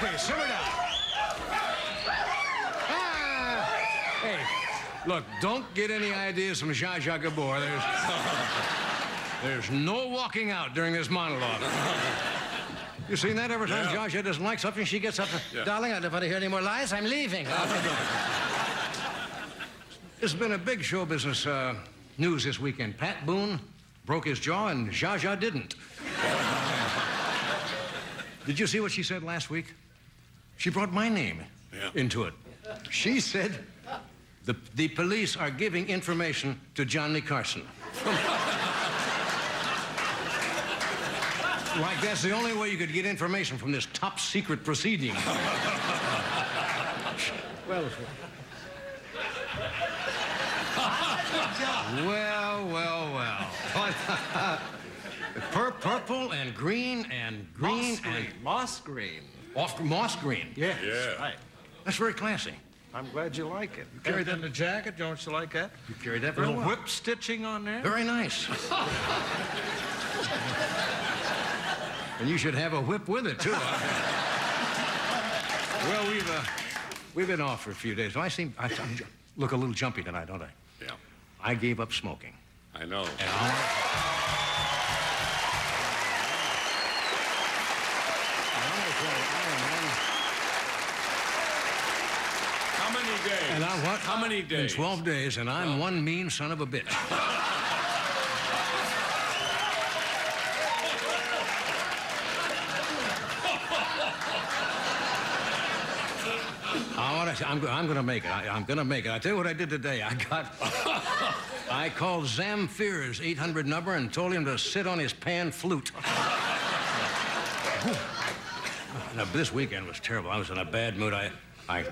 Okay, simmer down. Hey, look, don't get any ideas from Zsa Zsa Gabor. There's no walking out during this monologue. You seen that? Every time Zsa Zsa doesn't like something, she gets up and, darling, I don't want to hear any more lies. I'm leaving. This has been a big show business news this weekend. Pat Boone broke his jaw and Zsa Zsa didn't. Did you see what she said last week? She brought my name into it. She said the police are giving information to Johnny Carson. Like that's the only way you could get information from this top secret proceeding. Well, purple and green and green Moss green. Moss green. Yes, right. That's very classy. I'm glad you like it. You carried that in the jacket, don't you like that? You carried that very well. Whip stitching on there? Very nice. And you should have a whip with it, too. Well, we've been off for a few days. So I look a little jumpy tonight, don't I? Yeah. I gave up smoking. I know. And How many days? And I'm what? How many days? In 12 days, and I'm one mean son of a bitch. I'm going to make it. I'm going to make it. I tell you what I did today. I called Zamfir's 800 number and told him to sit on his pan flute. Now, this weekend was terrible. I was in a bad mood.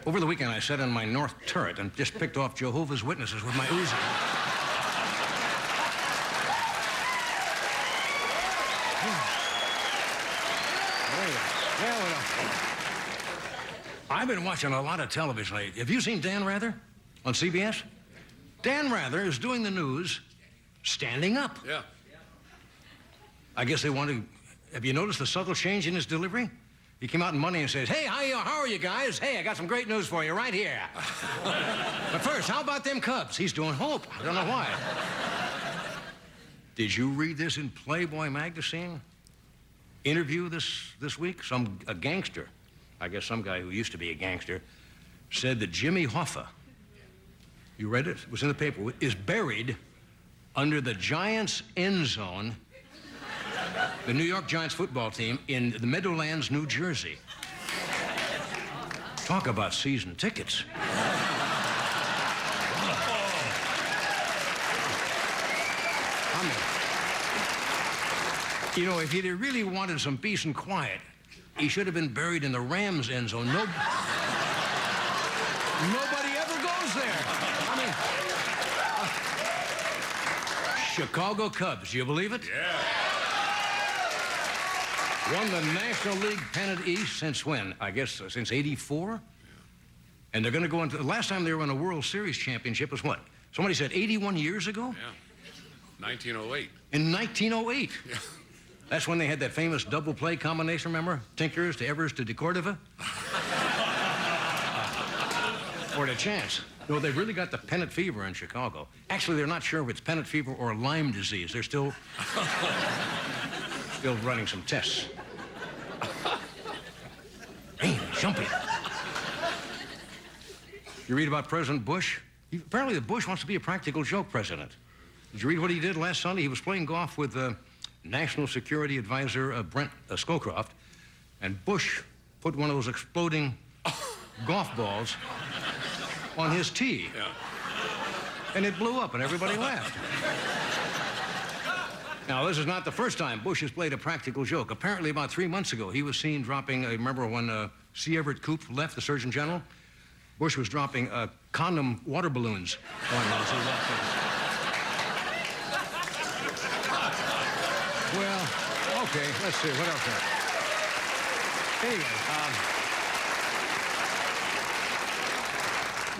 Over the weekend, I sat in my north turret and just picked off Jehovah's Witnesses with my Uzi. I've been watching a lot of television lately. Have you seen Dan Rather on CBS? Dan Rather is doing the news standing up. Yeah. I guess they want to... Have you noticed the subtle change in his delivery? He came out on Monday and says, hey, how are you guys? Hey, I got some great news for you right here. But first, how about them Cubs? He's doing Hope. I don't know why. Did you read this in Playboy magazine? Interview this week? A gangster, I guess some guy who used to be a gangster, said that Jimmy Hoffa, you read it? It was in the paper, is buried under the Giants' end zone, the New York Giants football team, in the Meadowlands, New Jersey. Talk about season tickets. You know, if he'd really wanted some peace and quiet, he should have been buried in the Rams' end zone. Nobody ever goes there. I mean, Chicago Cubs, do you believe it? Yeah. Won the National League pennant East since when? I guess since '84? Yeah. And they're going to go into... The last time they were in a World Series championship was what? Somebody said 81 years ago? Yeah. 1908. In 1908? Yeah. That's when they had that famous double play combination, remember? Tinkers to Evers to DeCordova? Or the Chance. No, they've really got the pennant fever in Chicago. Actually, they're not sure if it's pennant fever or Lyme disease. They're still running some tests. Hey, jumpy. You read about President Bush? Apparently, the Bush wants to be a practical joke president. Did you read what he did last Sunday? He was playing golf with National Security Advisor Brent Scowcroft, and Bush put one of those exploding golf balls on his tee. Yeah. And it blew up, and everybody laughed. Now, this is not the first time Bush has played a practical joke. Apparently, about 3 months ago, he was seen dropping, remember when C. Everett Koop left, the Surgeon General? Bush was dropping condom water balloons on him as he walked in. Well, okay, let's see, what else? Anyway,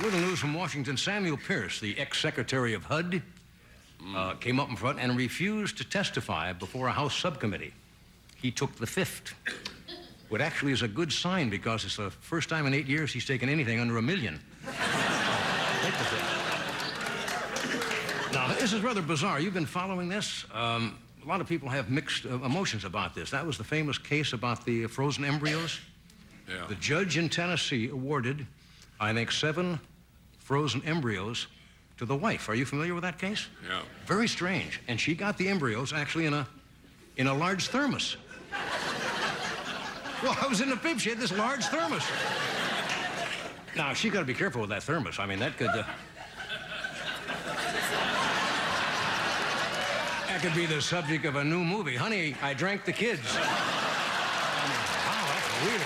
little news from Washington. Samuel Pierce, the ex-secretary of HUD, came up in front and refused to testify before a House subcommittee. He took the fifth. which actually is a good sign because it's the first time in 8 years he's taken anything under $1 million. Now, this is rather bizarre. You've been following this. A lot of people have mixed emotions about this. That was the famous case about the frozen embryos. Yeah. The judge in Tennessee awarded, I think, 7 frozen embryos to the wife. Are you familiar with that case? Yeah. Very strange. And she got the embryos actually in a large thermos. Well, I was in the bib. She had this large thermos. Now, she got to be careful with that thermos. I mean, that could... that could be the subject of a new movie. Honey, I drank the kids. I mean, wow, that's weird.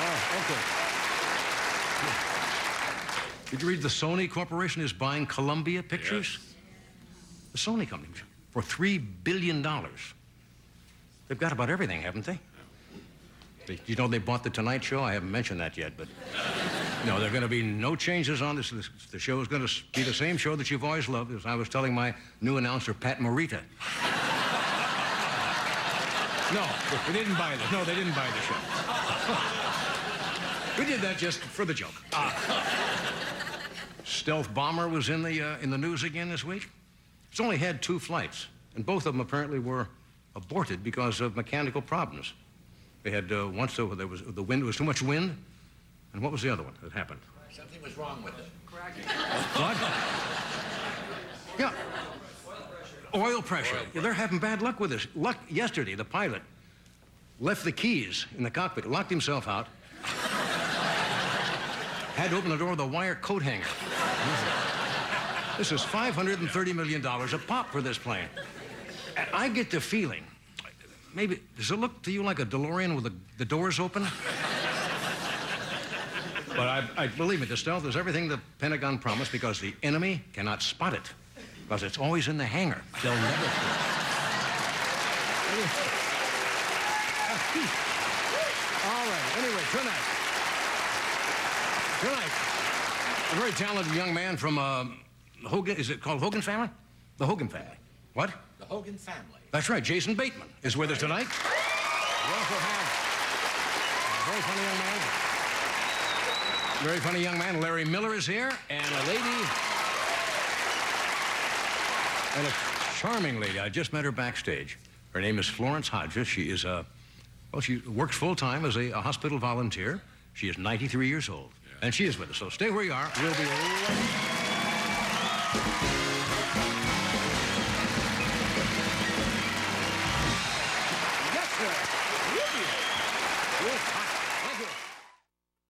Oh, okay. Did you read the Sony Corporation is buying Columbia Pictures? Yes. The Sony company, for $3 billion. They've got about everything, haven't they? You know they bought The Tonight Show? I haven't mentioned that yet, but... No, there are going to be no changes on this. The show is going to be the same show that you've always loved, as I was telling my new announcer, Pat Morita. No, we didn't buy this. No, they didn't buy the show. We did that just for the joke. Stealth bomber was in the news again this week. It's only had 2 flights, and both of them apparently were aborted because of mechanical problems. They had once the wind was too much wind, and what was the other one that happened? Something was wrong with it. Cracking. What? Yeah. Oil pressure. Yeah, they're having bad luck with this. Yesterday, the pilot left the keys in the cockpit, locked himself out, had to open the door with a wire coat hanger. This is $530 million a pop for this plane. And I get the feeling, maybe, does it look to you like a DeLorean with the doors open? But I believe me, the stealth is everything the Pentagon promised because the enemy cannot spot it. Because it's always in the hangar. They'll never see it. All right, anyway, tonight, a very talented young man from Hogan, is it called Hogan family? The Hogan family. What? The Hogan family. That's right, Jason Bateman is with us tonight. We also have a very funny young man. Very funny young man, Larry Miller is here, and a lady, and a charming lady. I just met her backstage. Her name is Florence Hodges. She is she works full-time as a hospital volunteer. She is 93 years old, and she is with us. So stay where you are. We'll be right back.